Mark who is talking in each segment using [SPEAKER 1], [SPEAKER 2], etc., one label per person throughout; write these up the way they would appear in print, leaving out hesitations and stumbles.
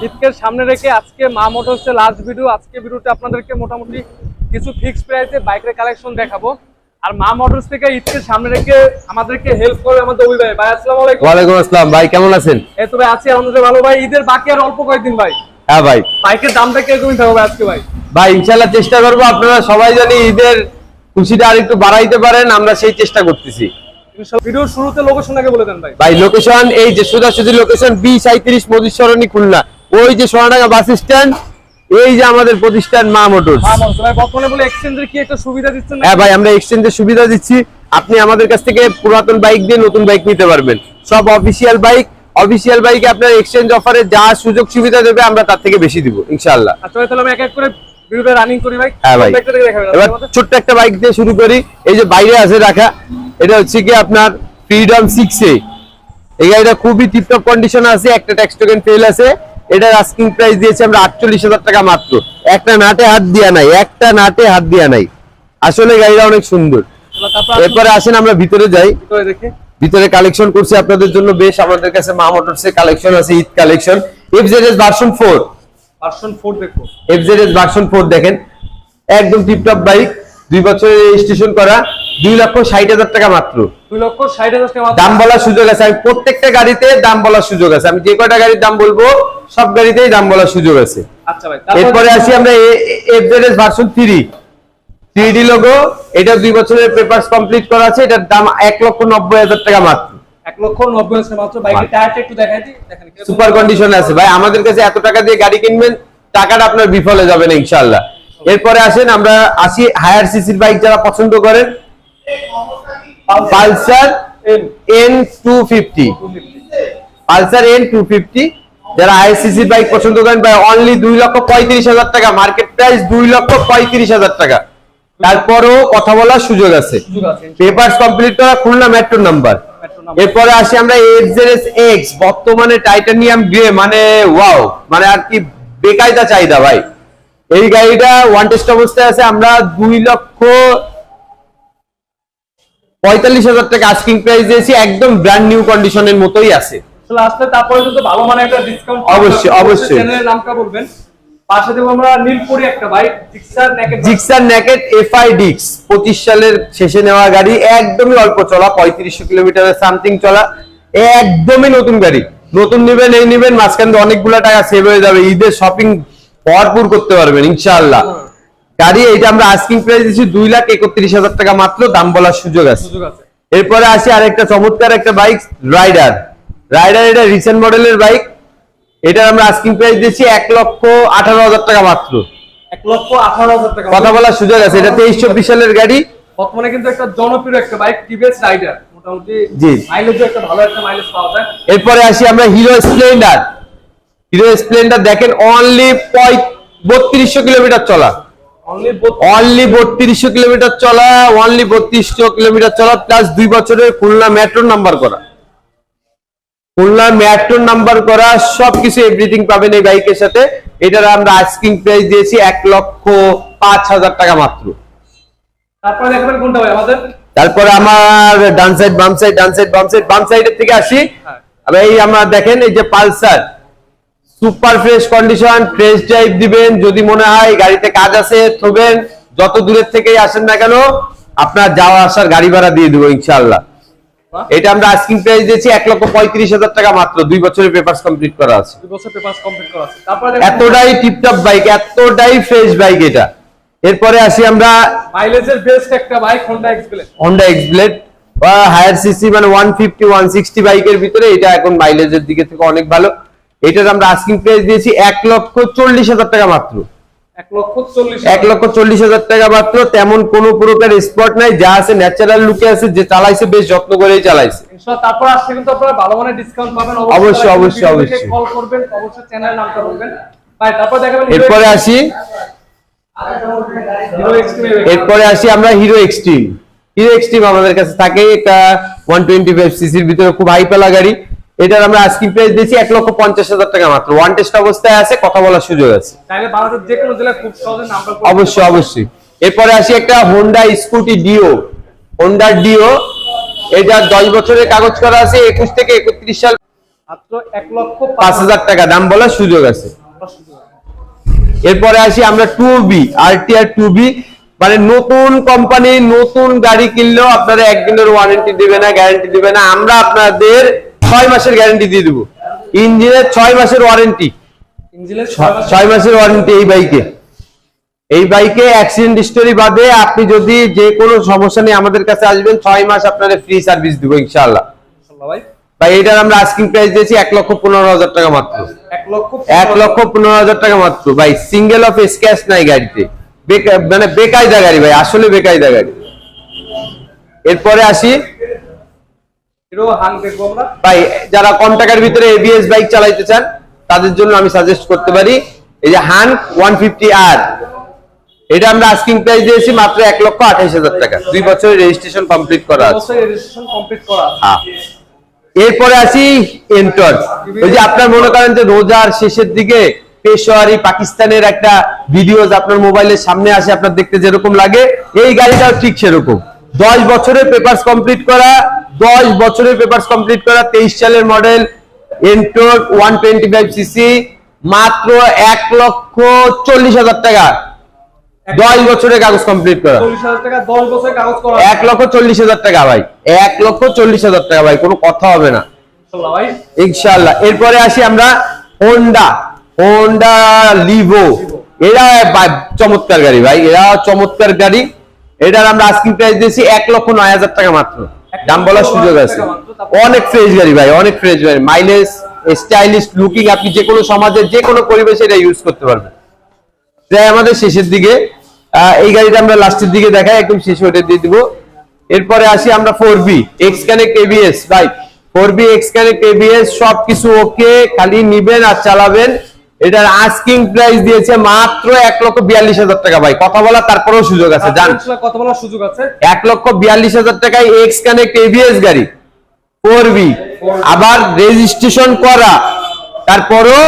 [SPEAKER 1] ঈদকে সামনে রেখে আজকে মা মোটরসের লাস্ট ভিডিও। আজকে ভিডিওতে আপনাদেরকে মোটামুটি কিছু ফিক্সড প্রাইসে বাইকের কালেকশন দেখাবো। আর মা মোটরস থেকে ঈদকে সামনে রেখে আমাদেরকে হেল্প করে আমাদের ওই ভাই। ভাই আসসালামু আলাইকুম।
[SPEAKER 2] ওয়ালাইকুম আসসালাম ভাই, কেমন আছেন?
[SPEAKER 1] এই তো ভাই আছি আলহামদুলিল্লাহ ভালো ভাই। ঈদের বাকি আর অল্প কয়েকদিন ভাই।
[SPEAKER 2] হ্যাঁ ভাই,
[SPEAKER 1] বাইকের দামটা কিরকমই থাকবে আজকে ভাই?
[SPEAKER 2] ভাই ইনশাআল্লাহ চেষ্টা করবো আপনারা সবাই জানি ঈদের খুশিটা আর একটু বাড়াইতে পারেন, আমরা সেই চেষ্টা করতেছি।
[SPEAKER 1] ভিডিওর শুরুতে লোকেশন আগে বলে দেন ভাই।
[SPEAKER 2] ভাই লোকেশন এই যে সোজাসুজি লোকেশন B37 মজুদ সরণি খুলনা, ওই যে সোনাডাঙ্গা বাস স্ট্যান্ড, এই যে আমাদের প্রতিষ্ঠান মা মোটরস।
[SPEAKER 1] মা মোটরস ভাই বর্তমানে বলে এক্সচেঞ্জের কি একটা সুবিধা দিচ্ছেন?
[SPEAKER 2] হ্যাঁ ভাই, আমরা এক্সচেঞ্জের সুবিধা দিচ্ছি। আপনি আমাদের কাছ থেকে পুরাতন বাইক দিয়ে নতুন বাইক নিতে পারবেন। সব অফিসিয়াল বাইকে আপনার এক্সচেঞ্জ অফারে যা সুযোগ সুবিধা দেবে আমরা তার থেকে বেশি দিব ইনশাআল্লাহ।
[SPEAKER 1] আচ্ছা ভাই, তাহলে আমি এক এক করে ভিডিওটা রানিং করি ভাই।
[SPEAKER 2] হ্যাঁ ভাই, এবার ছোট্ট একটা বাইক দিয়ে শুরু করি। এই যে বাইরে আছে রাখা, এটা হচ্ছে কি আপনার ফ্রিডম 6A। এই গাড়িটা খুবই টিপটপ কন্ডিশনে আছে, একটা ট্যাক্স টোকেন ফেল আছে। এটার আস্কিং প্রাইস দিয়েছি আমরা 48,000 টাকা মাত্র। একটা নাটে হাত দিয়া নাই, আসলে গাড়িটা অনেক সুন্দর। এরপরে আসেন আমরা ভিতরে যাই, ভিতরে কালেকশন করছি আপনাদের জন্য বেশ। আমাদের কাছে মা মোটরস এর কালেকশন আছে, ঈদ কালেকশন। FZS ভার্সন 4
[SPEAKER 1] দেখো,
[SPEAKER 2] FZS ভার্সন 4 দেখেন, একদম টিপটপ বাইক, 2 বছরের রেজিস্ট্রেশন করা, 2,60,000 টাকা মাত্র।
[SPEAKER 1] 2,60,000 টাকা
[SPEAKER 2] দাম বলার সুযোগ আছে। আমি প্রত্যেকটা গাড়িতে দাম বলার সুযোগ আছে। আমি যে কয়টা গাড়ির দাম বলবো সব গাড়িতেই দাম বলার সুযোগ আছে।
[SPEAKER 1] আচ্ছা ভাই,
[SPEAKER 2] এরপরে আসি আমরা FZS ভার্সন 3D লোগো। এটা 2 বছরের পেপারস কমপ্লিট করা আছে। এটার দাম 1,90,000 টাকা মাত্র।
[SPEAKER 1] 1,90,000 টাকা মাত্র। বাইকের টায়ারটা একটু দেখাই দিই, দেখেন
[SPEAKER 2] সুপার কন্ডিশনে আছে ভাই। আমাদের কাছে এত টাকা দিয়ে গাড়ি কিনবেন, টাকাটা আপনার বিফলে যাবে না ইনশাআল্লাহ। এরপরে আসেন আমরা আসি হায়ার সিসির বাইক যারা পছন্দ করেন, পালসার N250, পালসার N250 যারা হায়ার সিসির বাইক পছন্দ করেন ভাই, অনলি 2,35,000 টাকা, মার্কেট প্রাইস 2,35,000 টাকা। তারপরও কথা বলার সুযোগ আছে, পেপারস কমপ্লিট করা, খুলনা মেট্রো নাম্বার। এরপরে আসি আমরা FZS X, বর্তমানে টাইটানিয়াম গ্রে, মানে ওয়াও, মানে আর কি বেকায়দা চাহিদা ভাই। এই গাড়িটা ওয়ান টেস্ট অবস্থায় আছে, আমরা 2,45,000 টাকা আস্কিং প্রাইস দিয়েছি, একদম ব্র্যান্ড নিউ কন্ডিশনের মতোই আছে।
[SPEAKER 1] আসলে তারপরে কিন্তু ভালো মানে একটা ডিসকাউন্ট
[SPEAKER 2] অবশ্যই
[SPEAKER 1] চ্যানেলের নামটা বলবেন। পাশে দেব আমরা নীলপুরি একটা বাইক,
[SPEAKER 2] জিক্সার নেকেট FI ডিক্স, 25 সালের শেষে নেওয়া গাড়ি, একদমই অল্প চলা, 3500 কিলোমিটারের সামথিং চলা, একদমই নতুন গাড়ি। নতুন নেবেন, এই নেবেন, মাঝখানে অনেকগুলো টাকা সেভ হয়ে যাবে, ঈদের শপিং ভরপুর করতে পারবেন ইনশাআল্লাহ। গাড়ি এইটা আমরা আস্কিং প্রাইস দিচ্ছি 2,31,000 টাকা মাত্র, দাম বলার সুযোগ আছে। এরপরে আসি আরেকটা চমৎকার একটা বাইক, রাইডার। এটা রিসেন্ট মডেলের বাইক। এটা আমরা আস্কিং প্রাইস দিচ্ছি 1,18,000 টাকা মাত্র।
[SPEAKER 1] 1,18,000 টাকা
[SPEAKER 2] কথা বলার সুযোগ আছে। এটা 23-24 সালের গাড়ি,
[SPEAKER 1] বর্তমানে কিন্তু একটা জনপ্রিয় একটা বাইক, টিভিএস রাইডার। মোটামুটি মাইলেজও একটা ভালো একটা মাইলেজ পাওয়া যায়।
[SPEAKER 2] এরপরে আসি আমরা হিরো স্প্লেন্ডার দেখেন, অনলি 3200 কিলোমিটার চলা, অনলি 3200 কিলোমিটার চলা, অনলি 3200 কিলোমিটার চলা, প্লাস 2 বছরের খুলনা মেট্রো নাম্বার করা, সবকিছু এভরিথিং পাবেন এই বাইকের সাথে। এটার আমরা আস্কিং প্রাইস দিয়েছি 1,05,000 টাকা মাত্র।
[SPEAKER 1] তারপরে দেখবেন কোনটা ভাই আমাদের?
[SPEAKER 2] তারপরে আমার ডান সাইড বাম সাইডের থেকে আসি। এই আমরা দেখেন, এই যে Pulsar super fresh condition, fresh drive দিবেন। যদি মনে হয় গাড়িতে কাজ আছে থবেন, যত দূরের থেকেই আসেন না কেন আপনার যাওয়া আসার গাড়ি ভাড়া দিয়ে দেবো ইনশাআল্লাহ। এটা আমরা আস্কিং প্রাইস দিয়েছি 1,35,000 টাকা মাত্র, 2 বছরের পেপারস কমপ্লিট করা আছে।
[SPEAKER 1] 2 বছর পেপারস কমপ্লিট করা আছে। তারপরে
[SPEAKER 2] এতটাই টিপটপ বাইক, এতটাই ফ্রেশ বাইক এটা। এরপরে আসি আমরা
[SPEAKER 1] মাইলেজের বেস্ট একটা বাইক,
[SPEAKER 2] Honda X-Blade বা হায়ার সিসি, মানে 150 160 বাইকের ভিতরে এটা এখন মাইলেজের দিকে থেকে অনেক ভালো। এটার আমরা আস্কিং প্রাইস দিয়েছি 1,40,000 টাকা মাত্র। 1,40,000 টাকা মাত্র। তেমন কোনো প্রকার স্পট নাই, যা আছে ন্যাচারাল লুকে আছে, যে চালাইছে বেশ যত্ন করেই চালাইছে
[SPEAKER 1] ইনশাআল্লাহ। তারপর আসছে কিন্তু আপনারা ভালো মানের ডিসকাউন্ট পাবেন।
[SPEAKER 2] অবশ্যই
[SPEAKER 1] কল করবেন, অবশ্যই চ্যানেলের নামটা বলবেন ভাই। তারপর দেখাবেন
[SPEAKER 2] এরপরে আসি আমরা হিরো এক্সট্রিম। আমাদের কাছে থাকে একটা 125 সিসির ভিতরে খুব হাই পালা গাড়ি। এটার আমরা আস্কিং প্রাইস দিয়েছি 1,50,000 টাকা মাত্র। ওয়ান টেস্ট অবস্থায় আছে, কথা বলার সুযোগ আছে।
[SPEAKER 1] তাহলে বাংলাদেশের যে কোনো জেলায় খুব সহজে নাম্বার
[SPEAKER 2] অবশ্যই। এরপরে আসি একটা হোন্ডা স্কুটি ডিও, এটা 10 বছরের কাগজ করা আছে, 21 থেকে 31 সাল।
[SPEAKER 1] মাত্র 1,05,000
[SPEAKER 2] টাকা দাম বলার সুযোগ আছে। এরপরে আসি আমরা 2B RTR 2B, মানে নতুন কোম্পানি নতুন গাড়ি কিনলেও আপনারা একদিনের ওয়ারেন্টি দিবে না, গ্যারান্টি দিবে না, আমরা আপনাদের 6 মাসের গ্যারান্টি দিয়ে দেবো। ইঞ্জিনের 6 মাসের ওয়ারেন্টি,
[SPEAKER 1] ইঞ্জিনের
[SPEAKER 2] 6 মাসের ওয়ারেন্টি এই বাইকে অ্যাক্সিডেন্ট হিস্টোরি বাদে আপনি যদি যে কোনো সমস্যা নিয়ে আমাদের কাছে আসবেন 6 মাস আপনাদের ফ্রি সার্ভিস দিব ইনশাআল্লাহ।
[SPEAKER 1] ভাই
[SPEAKER 2] ভাই এটার আমরা আস্কিং প্রাইস দিয়েছি 1,15,000 টাকা মাত্র। 1,15,000 টাকা মাত্র ভাই। সিঙ্গেল অফ স্ক্র্যাচ নাই গাড়িতে, মানে বেকায়দা গাড়ি ভাই, আসলে বেকায়দা গাড়ি। এরপরে আসি
[SPEAKER 1] হিরো হাং দেখবো আমরা
[SPEAKER 2] ভাই, যারা কম টাকার ভিতরে এবিএস বাইক চালাইতে চান তাদের জন্য আমি সাজেস্ট করতে পারি এই যে হান 150R। এটা আমরা আস্কিং প্রাইস দিয়েছি মাত্র 1,28,000 টাকা, 2 বছরের রেজিস্ট্রেশন কমপ্লিট করা আছে।
[SPEAKER 1] রেজিস্ট্রেশন কমপ্লিট করা আছে।
[SPEAKER 2] হ্যাঁ। এরপরে আসি এন্টর, ওই যে আপনার মনে করেন যে রোজার শেষের দিকে পেশোয়ারি পাকিস্তানের একটা ভিডিওস আপনার মোবাইলের সামনে আসে, আপনার দেখতে যেরকম লাগে এই গাড়িটাও ঠিক সেরকম। 10 বছরের পেপারস কমপ্লিট করা, 10 বছরের পেপারস কমপ্লিট করা, 23 সালের মডেল এন্টর 125cc, মাত্র 1,40,000 টাকা, 10 বছরের কাগজ কমপ্লিট করা।
[SPEAKER 1] 40,000 টাকা 10 বছরের কাগজ করা
[SPEAKER 2] 1,40,000 টাকা ভাই, 1,40,000 টাকা ভাই, কোনো কথা হবে না
[SPEAKER 1] ইনশাআল্লাহ ভাই।
[SPEAKER 2] ইনশাআল্লাহ। এরপরে আসি আমরা হোন্ডা লিভো, এরা চমৎকার গাড়ি ভাই, এরা চমৎকার গাড়ি। এটার আমরা আস্কিং প্রাইস দিয়েছি 1,09,000 টাকা মাত্র, দাম বলার সুযোগ আছে। অনেক ফ্রেশ গাড়ি ভাই, অনেক ফ্রেশ গাড়ি, মাইলেজ, স্টাইলিশ লুকিং, আপনি যে কোনো সমাজের যে কোনো পরিবেশে এটা ইউজ করতে পারবেন। প্রায় আমাদের শেষের দিকে, এই গাড়িটা আমরা লাস্টের দিকে দেখাই, একদম শেষে ওটা দিয়ে দিব। এরপরে আসি আমরা 4B X Connect ABS ভাই, 4B X Connect ABS সবকিছু ওকে, খালি নিবেন আর চালাবেন। এটার আস্কিং প্রাইস দিয়েছে মাত্র 1,42,000 টাকা ভাই, কথা বলা তারপরেও সুযোগ আছে, জান
[SPEAKER 1] কথা বলার সুযোগ আছে।
[SPEAKER 2] 1,42,000 টাকায় X Connect ABS গাড়ি 4B, আবার রেজিস্ট্রেশন করা, তারপরও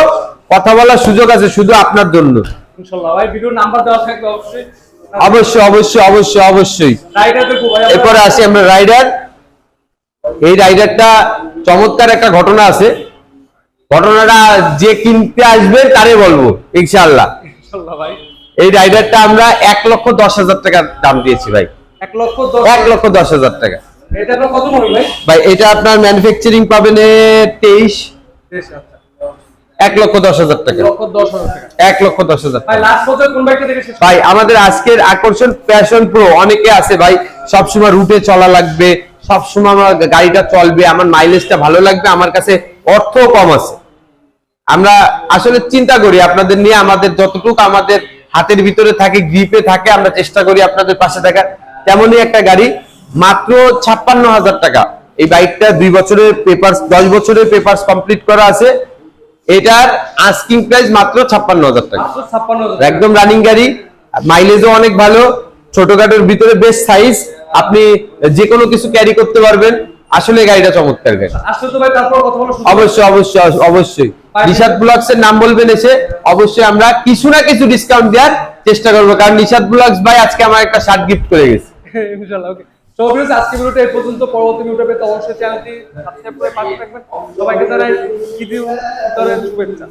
[SPEAKER 2] কথা বলার সুযোগ আছে শুধু আপনার জন্য
[SPEAKER 1] ইনশাআল্লাহ ভাই। ভিডিও নাম্বার দেওয়া থাকবে অবশ্যই
[SPEAKER 2] অবশ্যই।
[SPEAKER 1] রাইডার দেখো ভাই।
[SPEAKER 2] এরপরে আসি আমরা রাইডার। এই রাইডারটা চমৎকার একটা ঘটনা আছে, ঘটনাটা যে কিনতে আসবে তারে বলবো ইনশাআল্লাহ।
[SPEAKER 1] ইনশাআল্লাহ ভাই।
[SPEAKER 2] এই রাইডারটা আমরা 1,10,000 টাকার দাম দিয়েছি ভাই, 1,10,000 টাকা।
[SPEAKER 1] এটা কত মডেল ভাই?
[SPEAKER 2] ভাই এটা আপনার ম্যানুফ্যাকচারিং পাবেন 23, 1,10,000 টাকা, 1,10,000
[SPEAKER 1] ভাই। লাস্ট বছর কোন বাইকটা দেখে শেষ?
[SPEAKER 2] ভাই আমাদের আজকের আকর্ষণ প্যাশন প্রো। অনেকে আছে ভাই সবসময় রুটে চলা লাগবে, সবসময় আমার গাড়িটা চলবে, আমার মাইলেজটা ভালো লাগবে, আমার কাছে অর্থ কম আছে। আমরা আসলে চিন্তা করি আপনাদের নিয়ে, আমাদের যতটুকু আমাদের হাতের ভিতরে থাকে, গ্রিপে থাকে, আমরা চেষ্টা করি আপনাদের পাশে থাকার। তেমনই একটা গাড়ি মাত্র 56,000 টাকা। এই বাইকটা 2 বছরের পেপারস, 10 বছরের পেপারস কমপ্লিট করা আছে। এটার আস্কিং প্রাইস মাত্র 56,000 টাকা,
[SPEAKER 1] 56,000
[SPEAKER 2] একদম রানিং গাড়ি, মাইলেজও অনেক ভালো, ছোটখাটোর ভিতরে বেস্ট সাইজ, আপনি যে কোনো কিছু ক্যারি করতে পারবেন। আসলে গাড়িটা চমৎকার গাড়ি।
[SPEAKER 1] আসলে তো ভাই তারপর কথা বলার সুযোগ।
[SPEAKER 2] অবশ্যই নিশাদ ব্লগস এর নাম বলবেন এসে, অবশ্যই আমরা কিছু না কিছু ডিসকাউন্ট দেওয়ার চেষ্টা করবো, কারণ নিশাদ ব্লগস ভাই আজকে আমার একটা শার্ট গিফট করে গেছে
[SPEAKER 1] ইনশাআল্লাহ। ওকে, তো ভিউয়ার্স আজকে ভিডিওটা এই পর্যন্ত। পরবর্তী ভিডিও পেতে অবশ্যই চ্যানেলটি সাবস্ক্রাইব করে পাশে থাকবেন। সবাইকে জানাই ঈদ উল ফিতরের শুভেচ্ছা।